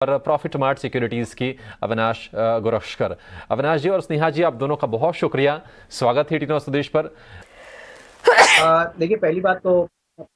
और profit mart securities की अविनाश गोरक्षकर। अविनाश जी और स्नेहा जी, आप दोनों का बहुत शुक्रिया, स्वागत है टीनो स्वदेश पर। देखिए, पहली बात तो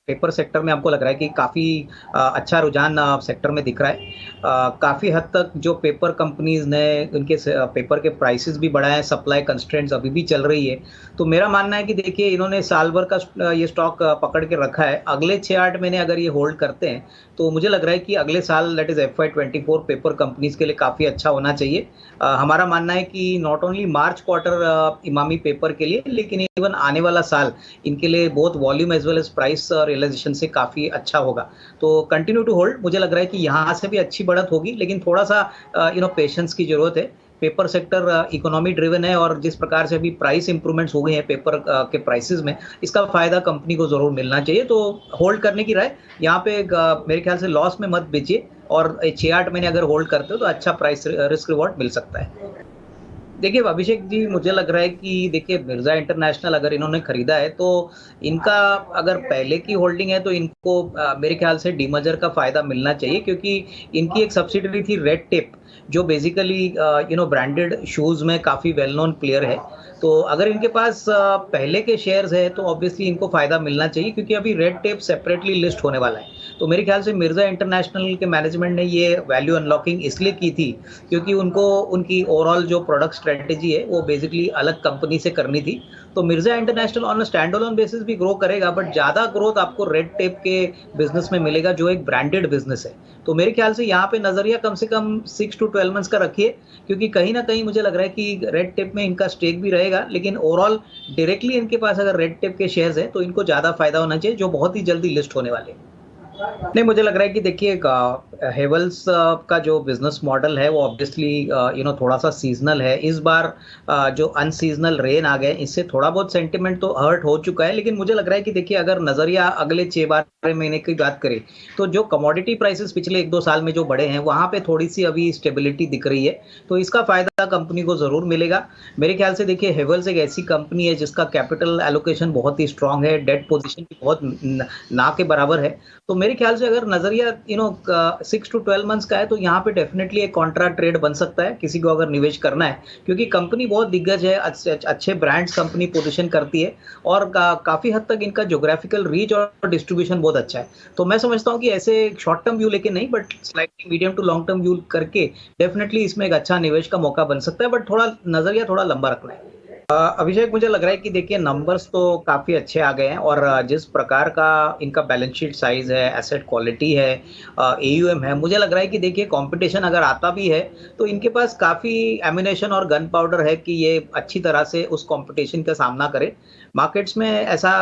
पेपर सेक्टर में हमको लग रहा है कि काफ़ी अच्छा रुझान सेक्टर में दिख रहा है। काफ़ी हद तक जो पेपर कंपनीज़ ने उनके पेपर के प्राइसेस भी बढ़ाए हैं, सप्लाई कंस्ट्रेंट्स अभी भी चल रही है। तो मेरा मानना है कि देखिए, इन्होंने साल भर का ये स्टॉक पकड़ के रखा है। अगले 6-8 महीने अगर ये होल्ड करते हैं, तो मुझे लग रहा है कि अगले साल that is FY 24 paper companies के लिए काफ़ी अच्छा होना चाहिए। हमारा मानना है कि not only March quarter Emami paper के लिए, लेकिन इवन आने वाला साल इनके लिए बहुत volume as well as price realisation से काफ़ी अच्छा होगा। तो कंटिन्यू टू होल्ड, मुझे लग रहा है कि यहाँ से भी अच्छी बढ़त होगी, लेकिन थोड़ा सा पेशेंस की ज़रूरत है। पेपर सेक्टर इकोनॉमी ड्रिवन है और जिस प्रकार से अभी प्राइस इंप्रूवमेंट्स हो गए हैं पेपर के प्राइसेस में, इसका फ़ायदा कंपनी को ज़रूर मिलना चाहिए। तो होल्ड करने की राय यहाँ पे मेरे ख्याल से लॉस में मत बेचिए, और 6-8 महीने अगर होल्ड करते हो तो अच्छा प्राइस रिस्क रिवॉर्ड मिल सकता है। देखिए अभिषेक जी, मुझे लग रहा है कि देखिए मिर्जा इंटरनेशनल अगर इन्होंने खरीदा है, तो इनका अगर पहले की होल्डिंग है तो इनको मेरे ख्याल से डीमर्जर का फायदा मिलना चाहिए, क्योंकि इनकी एक सब्सिडरी थी रेड टेप, जो बेसिकली ब्रांडेड शूज़ में काफ़ी वेल नोन प्लेयर है। तो अगर इनके पास पहले के शेयर्स है तो ऑब्वियसली इनको फ़ायदा मिलना चाहिए, क्योंकि अभी रेड टेप सेपरेटली लिस्ट होने वाला है। तो मेरे ख्याल से मिर्जा इंटरनेशनल के मैनेजमेंट ने ये वैल्यू अनलॉकिंग इसलिए की थी, क्योंकि उनको उनकी ओवरऑल जो प्रोडक्ट स्ट्रेटजी है वो बेसिकली अलग कंपनी से करनी थी। तो Mirza international on stand alone basis भी ग्रो करेगा, बट ज़्यादा ग्रोथ आपको रेड टेप के बिजनेस में मिलेगा, जो एक ब्रांडेड बिजनेस है। तो मेरे ख्याल से यहाँ पे नजरिया कम से कम 6 to 12 मंथ्स का रखिए, क्योंकि कहीं ना कहीं मुझे लग रहा है कि रेड टेप में इनका स्टेक भी रहेगा, लेकिन ओवरऑल डायरेक्टली इनके पास अगर रेड टेप के शेयर्स है तो इनको ज़्यादा फायदा होना चाहिए, जो बहुत ही जल्दी लिस्ट होने वाले हैं। नहीं, मुझे लग रहा है कि देखिए हेवल्स का जो बिजनेस मॉडल है वो ऑब्वियसली थोड़ा सा सीजनल है। इस बार जो अनसीजनल रेन आ गए, इससे थोड़ा बहुत सेंटिमेंट तो हर्ट हो चुका है, लेकिन मुझे लग रहा है कि देखिए अगर नजरिया अगले 6-12 महीने की बात करें, तो जो कमोडिटी प्राइसेस पिछले 1-2 साल में जो बढ़े हैं, वहां पे थोड़ी सी अभी स्टेबिलिटी दिख रही है। तो इसका फायदा कंपनी को जरूर मिलेगा। मेरे ख्याल से देखिए हेवल्स एक ऐसी कंपनी है जिसका कैपिटल एलोकेशन बहुत ही स्ट्रांग है, डेट पोजिशन भी बहुत ना के बराबर है। तो मेरे ख्याल से अगर नजरिया 6 to 12 मंथ्स का है, तो यहाँ पे डेफिनेटली एक कॉन्ट्रा ट्रेड बन सकता है किसी को अगर निवेश करना है, क्योंकि कंपनी बहुत दिग्गज है, अच्छे ब्रांड्स कंपनी पोजीशन करती है, और काफी हद तक इनका ज्योग्राफिकल रीच और डिस्ट्रीब्यूशन बहुत अच्छा है। तो मैं समझता हूँ कि ऐसे शॉर्ट टर्म व्यू लेके नहीं, but slightly medium to long term view करके डेफिनेटली इसमें एक अच्छा निवेश का मौका बन सकता है, बट थोड़ा नजरिया थोड़ा लंबा रखना है। अभिषेक, मुझे लग रहा है कि देखिए नंबर्स तो काफ़ी अच्छे आ गए हैं, और जिस प्रकार का इनका बैलेंस शीट साइज है, एसेट क्वालिटी है, AUM है, मुझे लग रहा है कि देखिए कंपटीशन अगर आता भी है तो इनके पास काफ़ी एम्यूनेशन और गन पाउडर है कि ये अच्छी तरह से उस कंपटीशन का सामना करे। मार्केट्स में ऐसा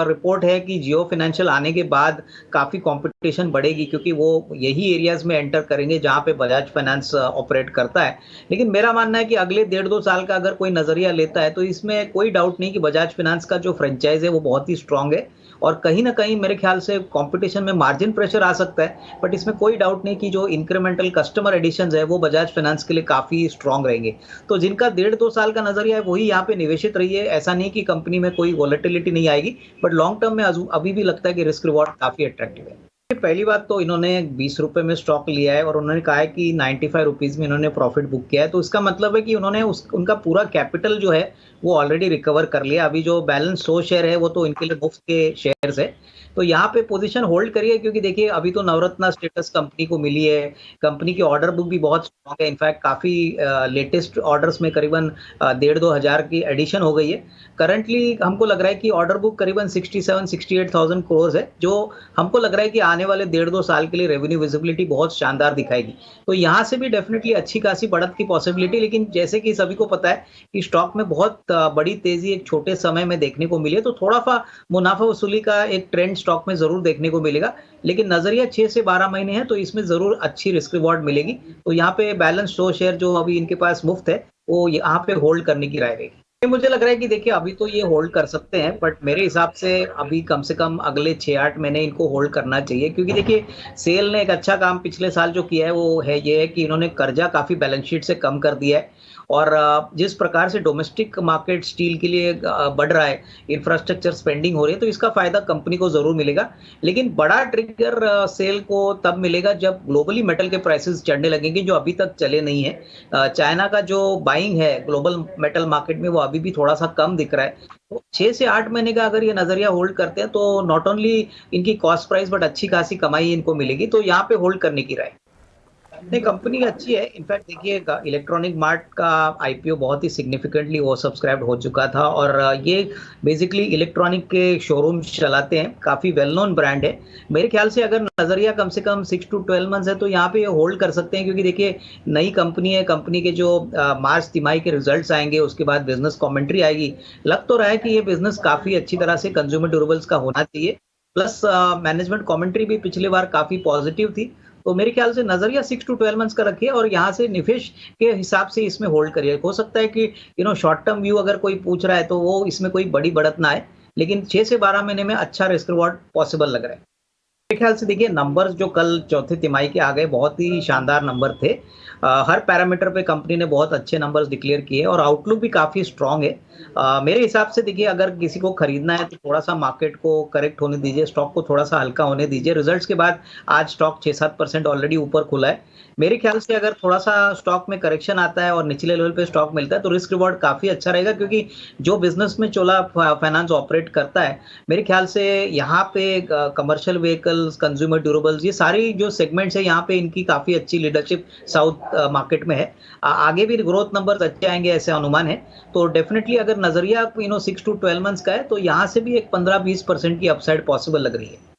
रिपोर्ट है कि जियो फाइनेंशियल आने के बाद काफ़ी कंपटीशन बढ़ेगी, क्योंकि वो यही एरियाज में एंटर करेंगे जहाँ पे बजाज फाइनेंस ऑपरेट करता है। लेकिन मेरा मानना है कि अगले 1.5-2 साल का अगर कोई नजरिया लेता है, तो इसमें कोई डाउट नहीं कि बजाज फाइनेंस का जो फ्रेंचाइज है वो बहुत ही स्ट्रांग है, और कहीं ना कहीं मेरे ख्याल से कंपटीशन में मार्जिन प्रेशर आ सकता है, बट इसमें कोई डाउट नहीं कि जो इंक्रीमेंटल कस्टमर एडिशंस है वो बजाज फाइनेंस के लिए काफ़ी स्ट्रांग रहेंगे। तो जिनका 1.5-2 साल का नजरिया है वही यहाँ पे निवेशित रही है। ऐसा नहीं कि कंपनी में कोई वॉलेटिलिटी नहीं आएगी, बट लॉन्ग टर्म में अभी भी लगता है कि रिस्क रिवॉर्ड काफ़ी अट्रैक्टिव है। पहली बात तो इन्होंने 20 रुपए में स्टॉक लिया है, और उन्होंने कहा है कि 95 रुपीज में इन्होंने प्रॉफिट बुक किया है। तो इसका मतलब है कि उन्होंने उनका पूरा कैपिटल जो है वो ऑलरेडी रिकवर कर लिया। अभी जो बैलेंस 100 शेयर है वो तो इनके लिए मुफ्त के शेयर्स है। तो यहाँ पे पोजीशन होल्ड करिए, क्योंकि देखिए अभी तो नवरत्ना स्टेटस कंपनी को मिली है। कंपनी की ऑर्डर बुक भी बहुत स्ट्रॉन्ग है, इनफैक्ट काफी लेटेस्ट ऑर्डर्स में करीबन 1,500-2 हजार की एडिशन हो गई है। करंटली हमको लग रहा है कि ऑर्डर बुक करीबन 67-68,000 करोड़ है, जो हमको लग रहा है कि आने वाले 1.5-2 साल के लिए रेवेन्यू विजिबिलिटी बहुत शानदार दिखाएगी। तो यहाँ से भी डेफिनेटली अच्छी खासी बढ़त की पॉसिबिलिटी, लेकिन जैसे कि सभी को पता है कि स्टॉक में बहुत बड़ी तेजी एक छोटे समय में देखने को मिली है, तो थोड़ा सा मुनाफा वसूली का एक ट्रेंड स्टॉक में जरूर देखने को मिलेगा। लेकिन नजरिया 6 से 12 महीने है, तो इसमें जरूर अच्छी रिस्क रिवॉर्ड मिलेगी। तो यहाँ पे बैलेंस 100 शेयर जो अभी इनके पास मुफ्त है, वो यहाँ पे होल्ड करने की राय रहेगी। ये मुझे लग रहा है कि देखिए अभी तो ये होल्ड कर सकते हैं, बट मेरे हिसाब से अभी कम से कम अगले 6-8 महीने इनको होल्ड करना चाहिए, क्योंकि देखिए सेल ने एक अच्छा काम पिछले साल जो किया है वो है ये है कि इन्होंने कर्जा काफी बैलेंस शीट से कम कर दिया है। और जिस प्रकार से डोमेस्टिक मार्केट स्टील के लिए बढ़ रहा है, इंफ्रास्ट्रक्चर स्पेंडिंग हो रही है, तो इसका फायदा कंपनी को जरूर मिलेगा। लेकिन बड़ा ट्रिगर सेल को तब मिलेगा जब ग्लोबली मेटल के प्राइसेस चढ़ने लगेंगे, जो अभी तक चले नहीं है। चाइना का जो बाइंग है ग्लोबल मेटल मार्केट में वो अभी भी थोड़ा सा कम दिख रहा है। तो 6 से 8 महीने का अगर ये नजरिया होल्ड करते हैं तो नॉट ओनली इनकी कॉस्ट प्राइस बट अच्छी खासी कमाई इनको मिलेगी, तो यहाँ पे होल्ड करने की राय। नहीं, कंपनी अच्छी है। इनफैक्ट देखिए इलेक्ट्रॉनिक मार्ट का आईपीओ बहुत ही सिग्निफिकेंटली वो सब्सक्राइब हो चुका था, और ये बेसिकली इलेक्ट्रॉनिक के शोरूम चलाते हैं, काफी वेल नोन ब्रांड है। मेरे ख्याल से अगर नजरिया कम से कम 6 to 12 मंथ्स है तो यहाँ पे होल्ड कर सकते हैं, क्योंकि देखिए नई कंपनी है, कंपनी के जो मार्च तिमाही के रिजल्ट्स आएंगे उसके बाद बिजनेस कमेंट्री आएगी। लग तो रहा है कि ये बिजनेस काफी अच्छी तरह से कंज्यूमर ड्यूरेबल्स का होना चाहिए। प्लस मैनेजमेंट कमेंट्री भी पिछली बार काफी पॉजिटिव थी। तो मेरे ख्याल से नजरिया 6 to 12 मंथ्स का रखिए, और यहाँ से निवेश के हिसाब से इसमें होल्ड करिए। हो सकता है कि शॉर्ट टर्म व्यू अगर कोई पूछ रहा है तो वो इसमें कोई बड़ी बढ़त ना आए, लेकिन 6 से 12 महीने में अच्छा रिस्क रिवॉर्ड पॉसिबल लग रहा है। मेरे ख्याल से देखिए नंबर्स जो कल चौथे तिमाही के आ गए बहुत ही शानदार नंबर थे। हर पैरामीटर पे कंपनी ने बहुत अच्छे नंबर्स डिक्लेयर किए और आउटलुक भी काफी स्ट्रांग है। मेरे हिसाब से देखिए अगर किसी को खरीदना है तो थोड़ा सा मार्केट को करेक्ट होने दीजिए, स्टॉक को थोड़ा सा हल्का होने दीजिए। रिजल्ट्स के बाद आज स्टॉक 6-7% ऑलरेडी ऊपर खुला है। मेरे ख्याल से अगर थोड़ा सा स्टॉक में करेक्शन आता है और निचले लेवल पे स्टॉक मिलता है तो रिस्क रिवॉर्ड काफी अच्छा रहेगा, क्योंकि जो बिजनेस में चोला फाइनेंस ऑपरेट करता है, मेरे ख्याल से यहाँ पे कमर्शियल व्हीकल्स, कंज्यूमर ड्यूरेबल्स, ये सारी जो सेगमेंट्स है यहाँ पे इनकी काफी अच्छी लीडरशिप साउथ मार्केट में है। आगे भी ग्रोथ नंबर्स अच्छे आएंगे ऐसे अनुमान है। तो डेफिनेटली अगर नजरिया 6 to 12 मंथ्स का है तो यहाँ से भी एक 15-20% की अपसाइड पॉसिबल लग रही है।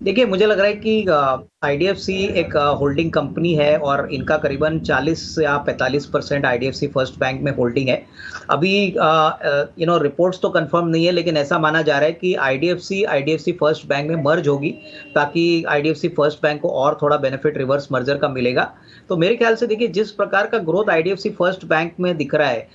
देखिए मुझे लग रहा है कि आईडीएफसी एक होल्डिंग कंपनी है और इनका करीबन 40 या 45% आईडीएफसी फर्स्ट बैंक में होल्डिंग है। अभी रिपोर्ट्स तो कंफर्म नहीं है, लेकिन ऐसा माना जा रहा है कि आईडीएफसी फर्स्ट बैंक में मर्ज होगी, ताकि आईडीएफसी फर्स्ट बैंक को और थोड़ा बेनिफिट रिवर्स मर्जर का मिलेगा। तो मेरे ख्याल से देखिए जिस प्रकार का ग्रोथ आईडीएफसी फर्स्ट बैंक में दिख रहा है,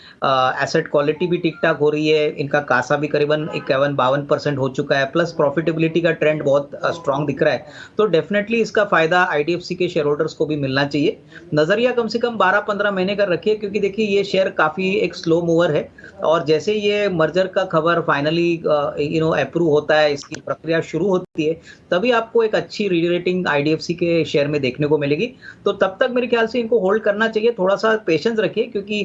एसेट क्वालिटी भी ठीक ठाक हो रही है, इनका कासा भी करीबन 51-52% हो चुका है, प्लस प्रॉफिटेबिलिटी का ट्रेंड बहुत स्ट्रांग दिख रहा है, तो डेफिनेटली इसका फायदा आईडीएफसी के शेयर होल्डर्स को भी मिलना चाहिए। नजरिया कम से कम 12-15 महीने का रखिए, क्योंकि देखिए ये शेयर काफी एक स्लो मूवर है, और जैसे ये मर्जर का खबर फाइनली अप्रूव होता है, इसकी प्रक्रिया शुरू होती है, तभी आपको एक अच्छी रीरेटिंग आईडीएफसी के शेयर में देखने को मिलेगी। तो तब तक मेरे ख्याल से इनको होल्ड करना चाहिए, थोड़ा सा पेशेंस रखिए, क्योंकि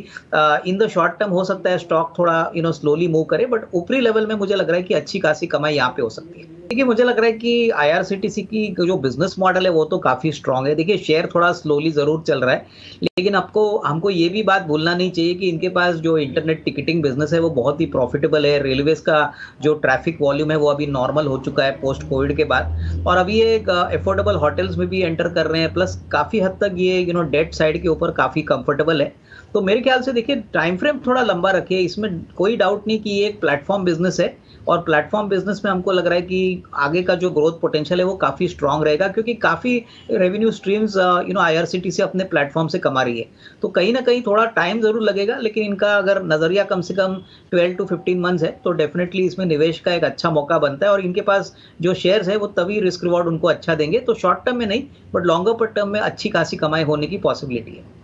इन द शॉर्ट टर्म हो सकता है स्टॉक थोड़ा स्लोली मूव करे, बट ऊपरी लेवल में मुझे लग रहा है कि अच्छी खासी कमाई यहाँ पे हो सकती है। देखिए मुझे लग रहा है कि आईआरसीटीसी की जो बिजनेस मॉडल है वो तो काफी स्ट्रांग है। देखिए शेयर थोड़ा स्लोली जरूर चल रहा है, लेकिन हमको ये भी बात भूलना नहीं चाहिए कि इनके पास जो इंटरनेट टिकटिंग बिजनेस है वो बहुत ही प्रॉफिटेबल है। रेलवेज का जो ट्रैफिक वॉल्यूम है वो अभी नॉर्मल हो चुका है पोस्ट कोविड के बाद, और अभी ये अफोर्डेबल होटल्स में भी एंटर कर रहे हैं, प्लस काफी हद तक ये डेट साइड के ऊपर काफी कंफर्टेबल है। तो मेरे ख्याल से देखिए टाइम फ्रेम थोड़ा लंबा रखिए, इसमें कोई डाउट नहीं कि ये एक प्लेटफॉर्म बिजनेस है, और प्लेटफॉर्म बिजनेस में हमको लग रहा है कि आगे का जो ग्रोथ पोटेंशियल है वो काफी स्ट्रांग रहेगा, क्योंकि काफी रेवेन्यू स्ट्रीम्स आईआरसीटीसी अपने प्लेटफॉर्म से कमा रही है। तो कहीं ना कहीं थोड़ा टाइम जरूर लगेगा, लेकिन इनका अगर नजरिया कम से कम 12 to 15 मंथ्स है तो डेफिनेटली इसमें निवेश का एक अच्छा मौका बनता है, और इनके पास जो शेयर्स है वो तभी रिस्क रिवॉर्ड उनको अच्छा देंगे। तो शॉर्ट टर्म में नहीं, बट लॉन्गर टर्म में अच्छी खासी कमाई होने की पॉसिबिलिटी है।